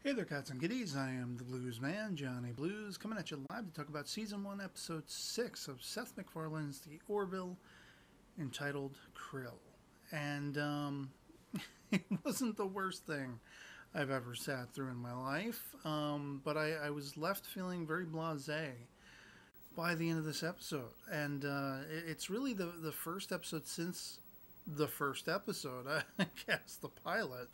Hey there, cats and kitties. I am the Blues Man, Johnny Blues, coming at you live to talk about Season 1, Episode 6 of Seth MacFarlane's The Orville, entitled Krill. And, it wasn't the worst thing I've ever sat through in my life, but I was left feeling very blasé by the end of this episode. And it's really the first episode since the first episode, I guess, the pilot,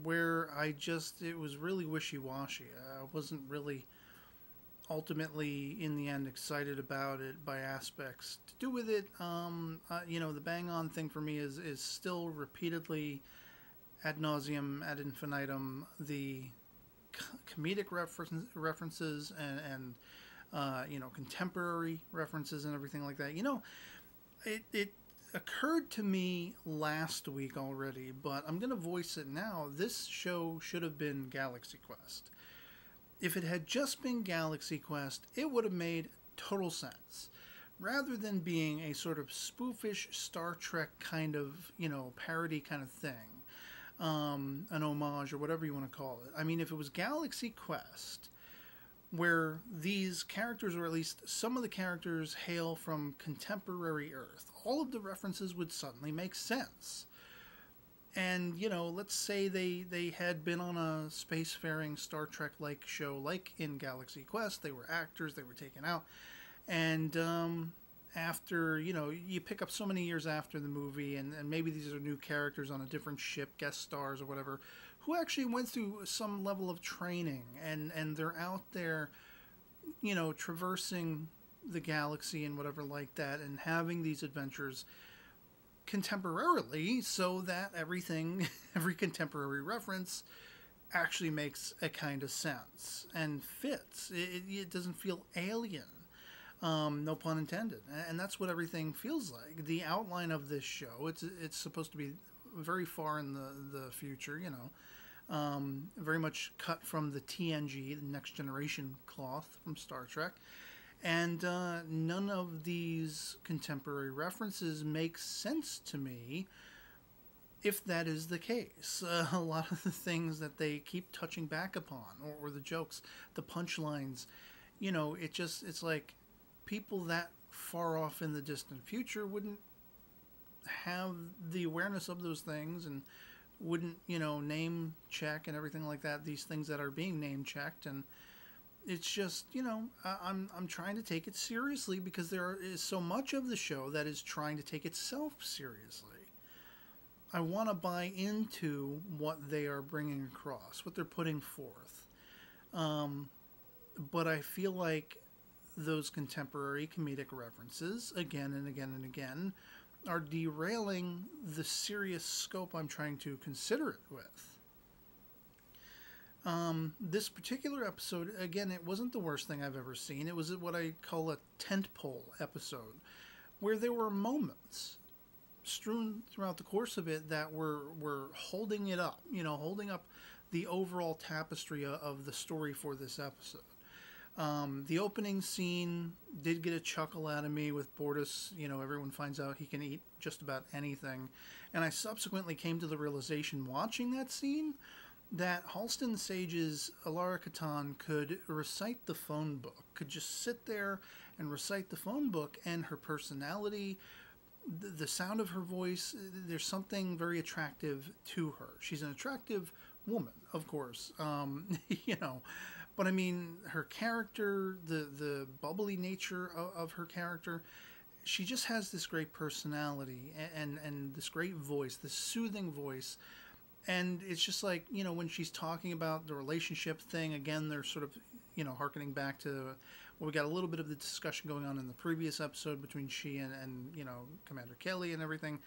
where it was really wishy-washy. I wasn't really ultimately, in the end, excited about it by aspects to do with it. The bang-on thing for me is still repeatedly, ad nauseum, ad infinitum, the comedic references and contemporary references and everything like that. It occurred to me last week already, but I'm going to voice it now. This show should have been Galaxy Quest. If it had just been Galaxy Quest, it would have made total sense. Rather than being a sort of spoofish Star Trek kind of, parody kind of thing, an homage or whatever you want to call it. I mean, if it was Galaxy Quest, where these characters, or at least some of the characters, hail from contemporary Earth, all of the references would suddenly make sense. And, let's say they had been on a spacefaring Star Trek-like show, like in Galaxy Quest. They were actors, they were taken out. And after, you pick up so many years after the movie, and maybe these are new characters on a different ship, guest stars or whatever, who actually went through some level of training, and they're out there, traversing the galaxy and whatever like that, and having these adventures contemporarily, so that every contemporary reference actually makes a kind of sense and fits. It doesn't feel alien. No pun intended. And that's what everything feels like. The outline of this show, it's supposed to be very far in the future, very much cut from the TNG, the Next Generation cloth from Star Trek. And none of these contemporary references make sense to me if that is the case. A lot of the things that they keep touching back upon, or the jokes, the punchlines, it's like people that far off in the distant future wouldn't have the awareness of those things, and wouldn't, name check and everything like that, these things that are being name checked. And it's just, I'm trying to take it seriously, because there is so much of the show that is trying to take itself seriously. I want to buy into what they are bringing across, what they're putting forth. But I feel like those contemporary comedic references, again and again and again, are derailing the serious scope I'm trying to consider it with. This particular episode, again, it wasn't the worst thing I've ever seen. It was what I call a tentpole episode, where there were moments strewn throughout the course of it that were holding it up, holding up the overall tapestry of the story for this episode. The opening scene did get a chuckle out of me with Bortus. Everyone finds out he can eat just about anything. And I subsequently came to the realization, watching that scene, that Halston Sage's Alara Katan could recite the phone book, could just sit there and recite the phone book, and her personality, the sound of her voice, there's something very attractive to her. She's an attractive woman, of course, but I mean, her character, the bubbly nature of her character, she just has this great personality and this great voice, this soothing voice. And it's just like, when she's talking about the relationship thing, again, they're sort of, hearkening back to, we got a little bit of the discussion going on in the previous episode between she and Commander Kelly and everything,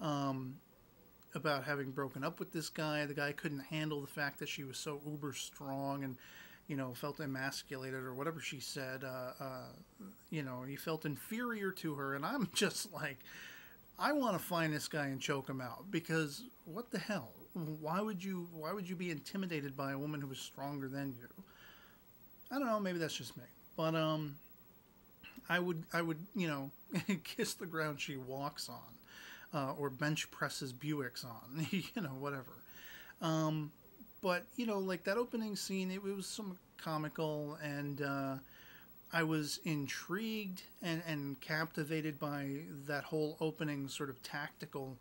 about having broken up with this guy. The guy couldn't handle the fact that she was so uber strong and, felt emasculated, or whatever she said. He felt inferior to her. And I'm just like, I want to find this guy and choke him out, because what the hell? Why would you be intimidated by a woman who is stronger than you? I don't know, maybe that's just me. But I would kiss the ground she walks on, or bench presses Buicks on, whatever. But, like that opening scene, it was some comical, and I was intrigued and captivated by that whole opening sort of tactical,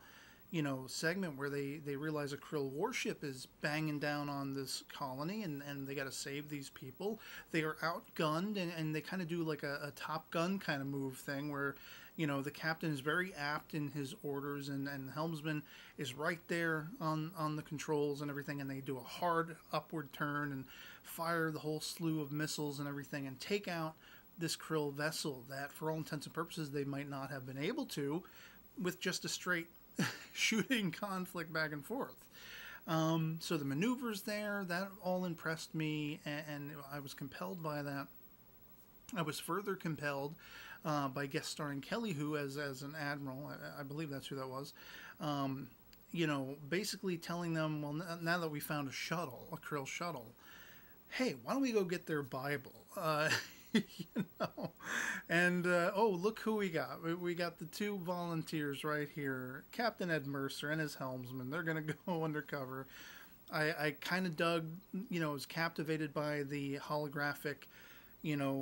segment where they realize a Krill warship is banging down on this colony, and they got to save these people. They are outgunned, and they kind of do like a Top Gun kind of move thing where, the captain is very apt in his orders, and the helmsman is right there on the controls and everything, and they do a hard upward turn and fire the whole slew of missiles and everything and take out this Krill vessel that, for all intents and purposes, they might not have been able to with just a straight shooting conflict back and forth. So the maneuvers there, that all impressed me, and I was compelled by that. I was further compelled by guest starring Kelly, who as an admiral, I believe that's who that was, basically telling them, well, now that we found a Krill shuttle, hey, why don't we go get their Bible? And oh, look who we got. We got the two volunteers right here, Captain Ed Mercer and his helmsman. They're going to go undercover. I kind of dug, was captivated by the holographic,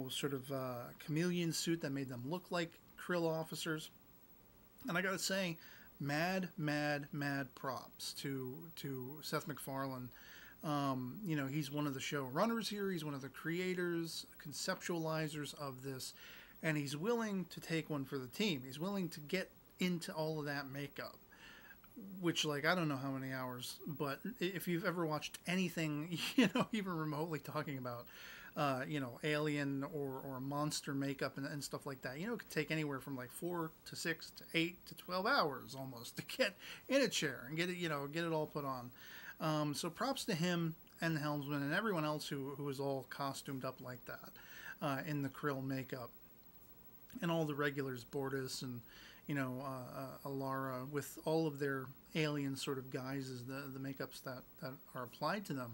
sort of chameleon suit that made them look like Krill officers. And I got to say, mad props to Seth MacFarlane. He's one of the showrunners here. He's one of the creators, conceptualizers of this, and he's willing to take one for the team. He's willing to get into all of that makeup, which, like, I don't know how many hours, but if you've ever watched anything, even remotely talking about, alien or monster makeup and stuff like that, it could take anywhere from like 4 to 6 to 8 to 12 hours almost to get in a chair and get it all put on. So props to him and the helmsman and everyone else who was all costumed up like that in the Krill makeup, and all the regulars, Bortus and Alara, with all of their alien sort of guises, the makeups that are applied to them.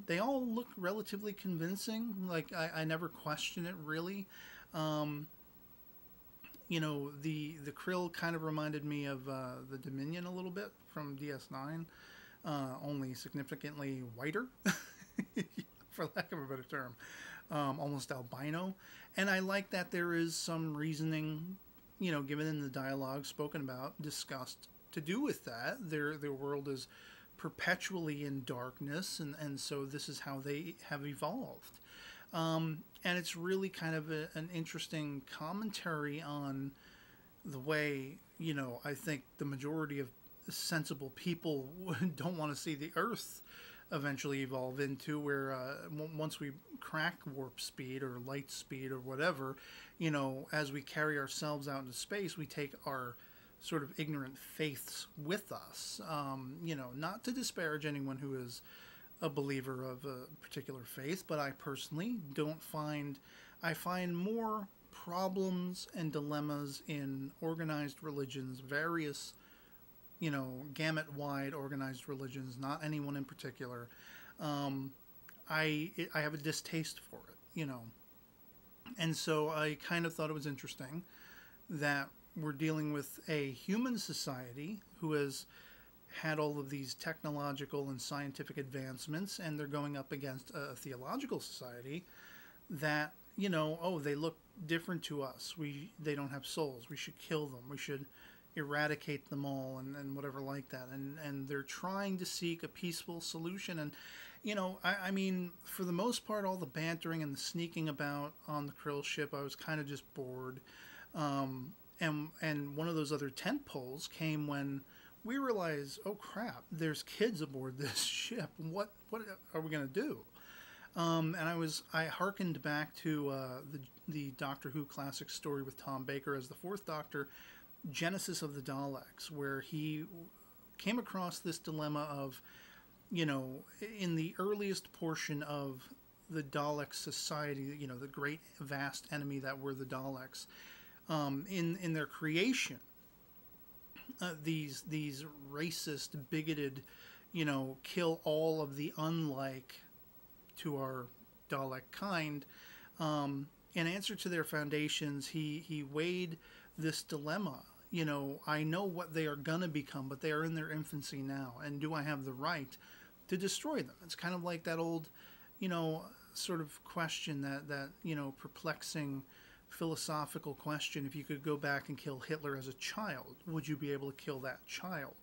They all look relatively convincing. Like, I never question it, really. The Krill kind of reminded me of the Dominion a little bit from DS9, only significantly whiter, for lack of a better term, almost albino. And I like that there is some reasoning, given in the dialogue, spoken about, discussed, to do with that. Their world is perpetually in darkness, and so this is how they have evolved. And it's really kind of an interesting commentary on the way, I think the majority of sensible people don't want to see the Earth eventually evolve into, where once we crack warp speed or light speed or whatever, as we carry ourselves out into space, we take our sort of ignorant faiths with us. Not to disparage anyone who is a believer of a particular faith, but I personally I find more problems and dilemmas in organized religions, various, gamut-wide organized religions, not anyone in particular. I have a distaste for it, And so I kind of thought it was interesting that we're dealing with a human society who has had all of these technological and scientific advancements, and they're going up against a theological society that, they look different to us. They don't have souls. We should kill them. We should eradicate them all, and whatever like that. And they're trying to seek a peaceful solution. And, I mean, for the most part, all the bantering and the sneaking about on the Krill ship, I was kind of just bored. And one of those other tent poles came when we realized, oh crap, there's kids aboard this ship. What are we going to do? And I hearkened back to the Doctor Who classic story with Tom Baker as the Fourth Doctor, Genesis of the Daleks, where he came across this dilemma of, in the earliest portion of the Dalek society, the great vast enemy that were the Daleks, in their creation, these racist, bigoted, kill all of the unlike to our Dalek kind. In answer to their foundations, he weighed this dilemma. I know what they are gonna become, but they are in their infancy now, and do I have the right to destroy them. It's kind of like that old, sort of question, that perplexing philosophical question. If you could go back and kill Hitler as a child, would you be able to kill that child?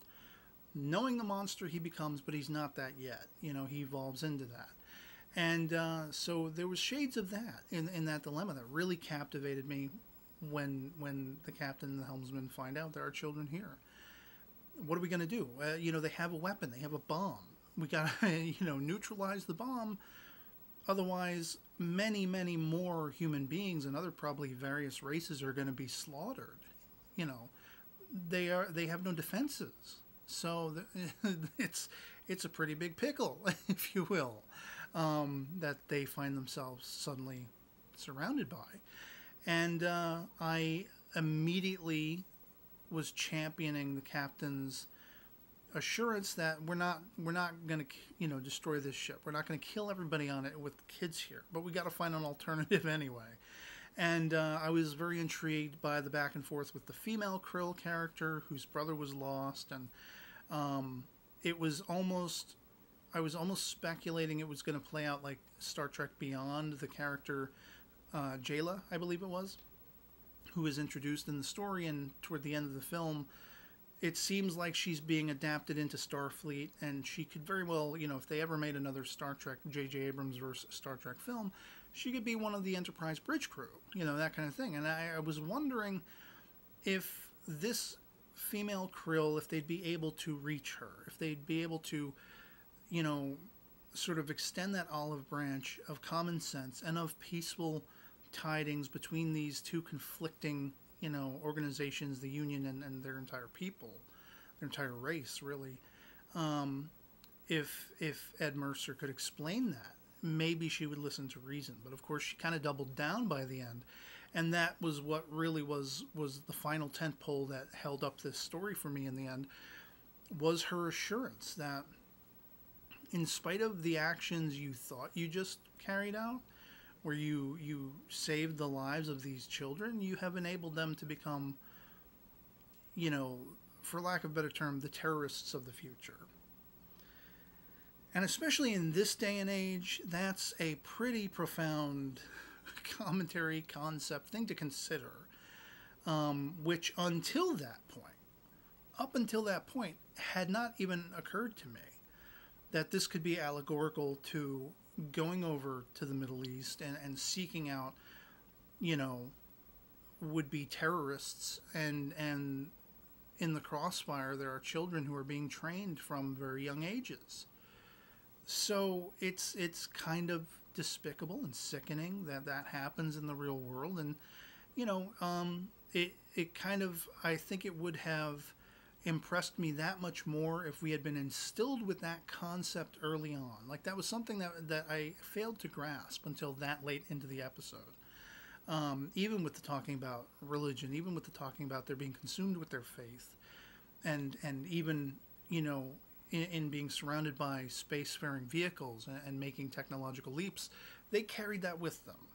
Knowing the monster he becomes, but he's not that yet. He evolves into that. And so there was shades of that in that dilemma that really captivated me when the captain and the helmsman find out there are children here. What are we going to do? They have a weapon. They have a bomb. We got to, neutralize the bomb. Otherwise, many, many more human beings and other probably various races are going to be slaughtered. They have no defenses. So it's a pretty big pickle, if you will, that they find themselves suddenly surrounded by. And I immediately was championing the captain's assurance that we're not going to destroy this ship. We're not going to kill everybody on it with kids here, but we got to find an alternative anyway. And I was very intrigued by the back and forth with the female Krill character whose brother was lost, and I was almost speculating it was going to play out like Star Trek Beyond, the character Jayla, I believe it was, who was introduced in the story, and toward the end of the film, it seems like she's being adapted into Starfleet, and she could very well, if they ever made another Star Trek, J.J. Abrams versus Star Trek film, she could be one of the Enterprise bridge crew, that kind of thing. And I was wondering if this female Krill, if they'd be able to reach her, if they'd be able to, sort of extend that olive branch of common sense and of peaceful tidings between these two conflicting organizations, the Union and their entire people, their entire race, really. If Ed Mercer could explain that, maybe she would listen to reason. But of course, she kind of doubled down by the end, and that was what really was the final tentpole that held up this story for me in the end, was her assurance that in spite of the actions you thought you just carried out, where you saved the lives of these children, you have enabled them to become, for lack of a better term, the terrorists of the future. And especially in this day and age, that's a pretty profound commentary, concept, thing to consider, which up until that point, had not even occurred to me, that this could be allegorical to going over to the Middle East and seeking out, would-be terrorists, and in the crossfire there are children who are being trained from very young ages. So it's kind of despicable and sickening that happens in the real world, and it kind of, I think it would have impressed me that much more if we had been instilled with that concept early on. Like, that was something that I failed to grasp until that late into the episode. Even with the talking about religion, even with the talking about their being consumed with their faith, and even, in being surrounded by spacefaring vehicles and making technological leaps, they carried that with them.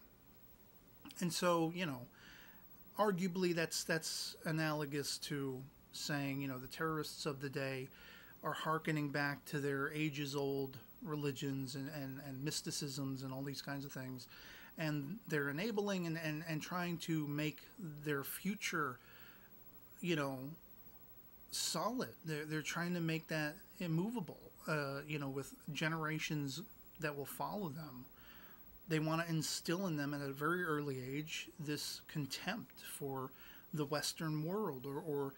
And so, arguably that's analogous to saying, the terrorists of the day are hearkening back to their ages-old religions and mysticisms and all these kinds of things, and they're enabling and trying to make their future, solid. They're trying to make that immovable, with generations that will follow them. They want to instill in them at a very early age this contempt for the Western world or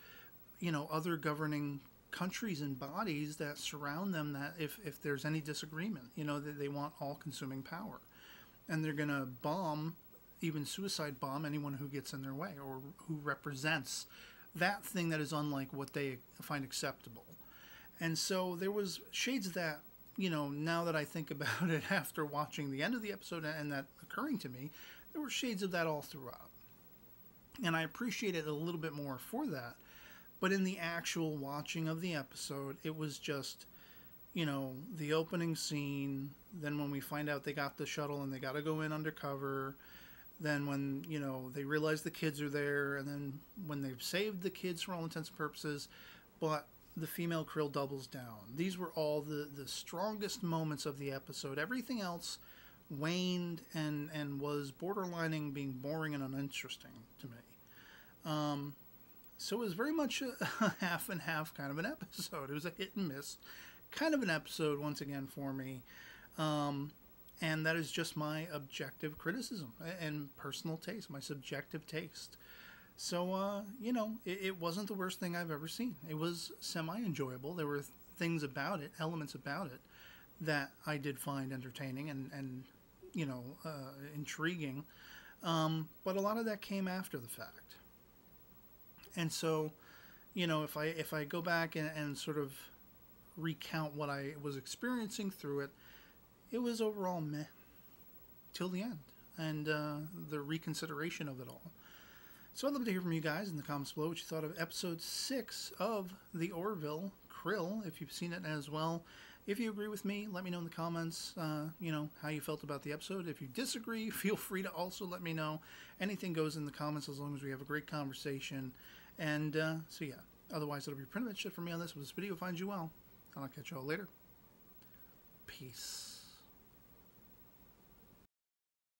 other governing countries and bodies that surround them, that if there's any disagreement, that they want all-consuming power. And they're going to bomb, even suicide bomb, anyone who gets in their way or who represents that thing that is unlike what they find acceptable. And so there was shades of that, now that I think about it after watching the end of the episode and that occurring to me, there were shades of that all throughout. And I appreciate it a little bit more for that. But in the actual watching of the episode, it was just, the opening scene. Then when we find out they got the shuttle and they got to go in undercover. Then when, they realize the kids are there. And then when they've saved the kids for all intents and purposes. But the female Krill doubles down. These were all the strongest moments of the episode. Everything else waned and was borderlining being boring and uninteresting to me. So it was very much a half and half kind of an episode. It was a hit and miss kind of an episode once again for me. And that is just my objective criticism and personal taste, my subjective taste. So, you know, it wasn't the worst thing I've ever seen. It was semi-enjoyable. There were things about it, elements about it, that I did find entertaining and you know, intriguing. But a lot of that came after the fact. And so, you know, if I go back and sort of recount what I was experiencing through it, it was overall meh till the end and the reconsideration of it all. So I'd love to hear from you guys in the comments below what you thought of episode 6 of the Orville Krill, if you've seen it as well. If you agree with me, let me know in the comments, you know, how you felt about the episode. If you disagree, feel free to also let me know. Anything goes in the comments as long as we have a great conversation. And so yeah, otherwise it'll be pretty much it for me on this. If this video finds you well, and I'll catch you all later. Peace.